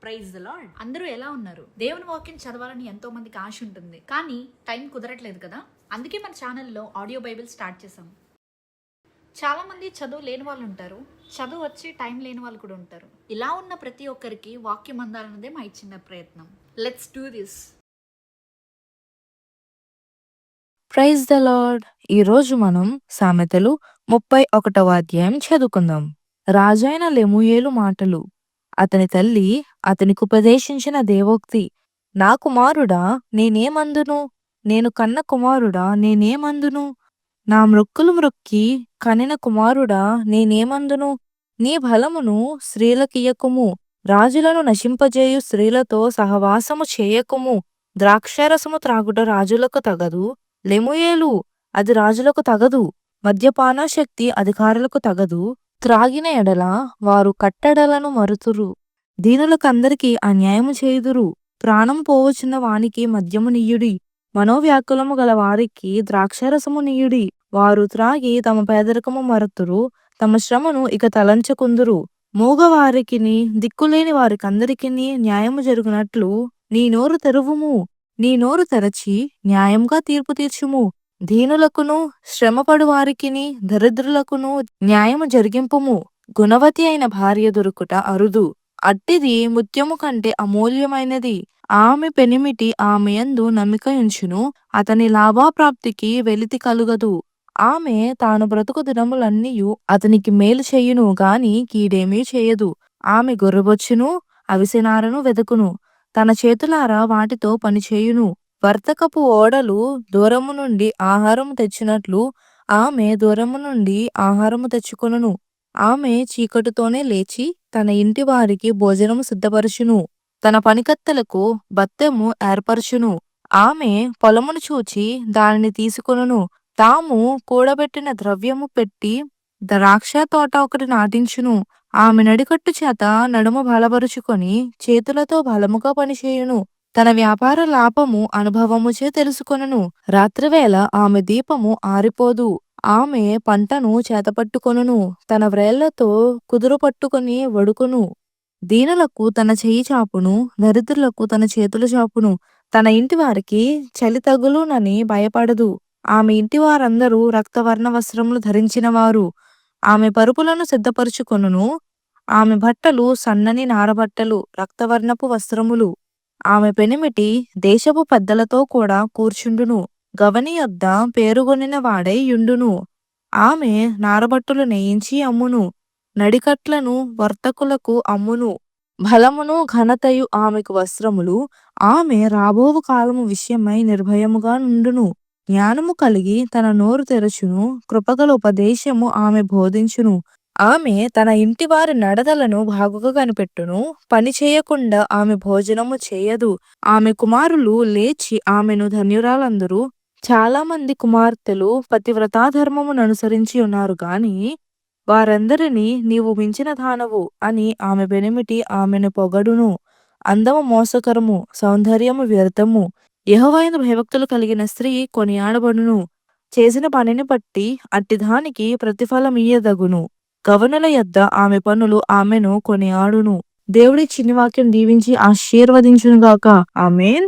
Praise the lord. అందరూ ఎలా ఉన్నారు? దేవుని వాక్యం చదవాలని ఎంతో మందికి ఆశ ఉంటుంది, కానీ టైం కుదరట్లేదు కదా. అందుకే మన ఛానల్లో ఆడియో బైబిల్ స్టార్ట్ చేసాం. చాలా మంది చదువు లేని వాళ్ళు ఉంటారు, చదువు వచ్చి టైం లేని వాళ్ళు కూడా ఉంటారు. ఇలా ఉన్న ప్రతి ఒక్కరికి వాక్యం అందాలన్నదే మా చిన్న ప్రయత్నం. Let's do this. Praise the Lord. ఈరోజు మనం సామెతలు 31వ అధ్యాయం చదువుకుందాం. రాజైన లెమూయేలు మాటలు. అతని తల్లి అతనికి ఉపదేశించిన దేవోక్తి. నా కుమారుడా నేనేమందును, నేను కన్న కుమారుడా నేనేమందును, నా మృక్కులు మ్రొక్కి కనిన కుమారుడా నేనేమందును, నీ బలమును స్త్రీలకియ్యకుము, రాజులను నశింపజేయు స్త్రీలతో సహవాసము చేయకుము. ద్రాక్షారసము త్రాగుట రాజులకు తగదు, లెమూయేలు అది రాజులకు తగదు. మద్యపానాశక్తి అధికారులకు తగదు, త్రాగిన ఎడల వారు కట్టడలను మరుతురు. దీనులకందరికీ అన్యాయము చేయుదురు. ప్రాణం పోవచున్న వానికి మద్యము నీయుడి, మనోవ్యాకులము గల వారికి ద్రాక్షారసము నీయుడి. వారు త్రాగి తమ పేదరికము మరతురు, తమ శ్రమను ఇక తలంచకుందురు. మూగవారికిని దిక్కులేని వారికందరికిని న్యాయము జరుగునట్లు నీ నోరు తెరువుము. నీ నోరు తెరచి న్యాయంగా తీర్పు తీర్చుము. దీనులకును శ్రమపడు వారికిని దరిద్రులకును న్యాయము జరిగింపుము. గుణవతి అయిన భార్య దొరుకుట అరుదు, అట్టిది ముత్యము కంటే అమూల్యమైనది. ఆమె పెనిమిటి ఆమె యందు నమ్మిక ఉంచును, అతని లాభాప్రాప్తికి వెలితి కలుగదు. ఆమె తాను బ్రతుకు దినములన్నీయు అతనికి మేలు చేయును గాని కీడేమీ చేయదు. ఆమె గొర్రెబొచ్చును అవిసెనారను వెదకును, తన చేతులారా వాటితో పనిచేయును. వర్తకపు ఓడలు దూరము నుండి ఆహారము తెచ్చినట్లు ఆమె దూరము నుండి ఆహారము తెచ్చుకొనును. ఆమె చీకటితోనే లేచి తన ఇంటి వారికి భోజనము సిద్ధపరచును, తన పనికత్తెలకు బత్తెము ఏర్పరచును. ఆమె పొలమును చూచి దానిని తీసుకొనును, తాము కూడబెట్టిన ద్రవ్యము పెట్టి ద్రాక్ష తోట ఒకటి నాటించును. ఆమె నడికట్టు చేత నడుము బలపరుచుకొని చేతులతో బలముగా పనిచేయును. తన వ్యాపార లాభము అనుభవముచే తెలుసుకొనును. రాత్రివేళ ఆమె దీపము ఆరిపోదు. ఆమె పంటను చేతపట్టుకొనును, తన వ్రేళ్లతో కుదురు పట్టుకొని వడుకును. దీనులకు తన చెయ్యి చాపును, దరిద్రులకు తన చేతులు చాపును. తన ఇంటి వారికి చలి తగులునని భయపడదు. ఆమె ఇంటి వారందరూ రక్తవర్ణ వస్త్రములు ధరించిన వారు. ఆమె పరుపులను సిద్ధపరుచుకొనును. ఆమె బట్టలు సన్నని నారబట్టలు, రక్తవర్ణపు వస్త్రములు. ఆమె పెనిమిటి దేశపు పెద్దలతో కూడా కూర్చుండును, గవని యొద్ద పేరుగొనిన వాడై యుండును. ఆమె నారబట్టులు నేయించి అమ్మును, నడికట్లను వర్తకులకు అమ్మును. బలమును ఘనతయు ఆమెకు వస్త్రములు. ఆమె రాబోవు కాలము విషయమై నిర్భయముగా నుండును. జ్ఞానము కలిగి తన నోరు తెరచును, కృపగల ఉపదేశము ఆమె బోధించును. ఆమె తన ఇంటి వారి నడదలను బాగుగా కనిపెట్టును, పని చేయకుండా ఆమె భోజనము చేయదు. ఆమె కుమారులు లేచి ఆమెను ధన్యురాలందరూ. చాలా మంది కుమార్తెలు పతివ్రతాధర్మమును అనుసరించి ఉన్నారు గాని వారందరినీ నీవు మించిన దానవు అని ఆమె బెనిమిటి ఆమెను పొగడును. అందము మోసకరము, సౌందర్యము వ్యర్థము. యెహోవాయందు భయభక్తులు కలిగిన స్త్రీ కొనియాడబడును. చేసిన పనిని బట్టి అట్టిదానికి ప్రతిఫలమియ్యదగును. గవనుల యొద్ద ఆమె పనులు ఆమెను కొనియాడును. దేవుడి చిన్ని వాక్యం దీవించి ఆశీర్వదించునుగాక. ఆమేన్.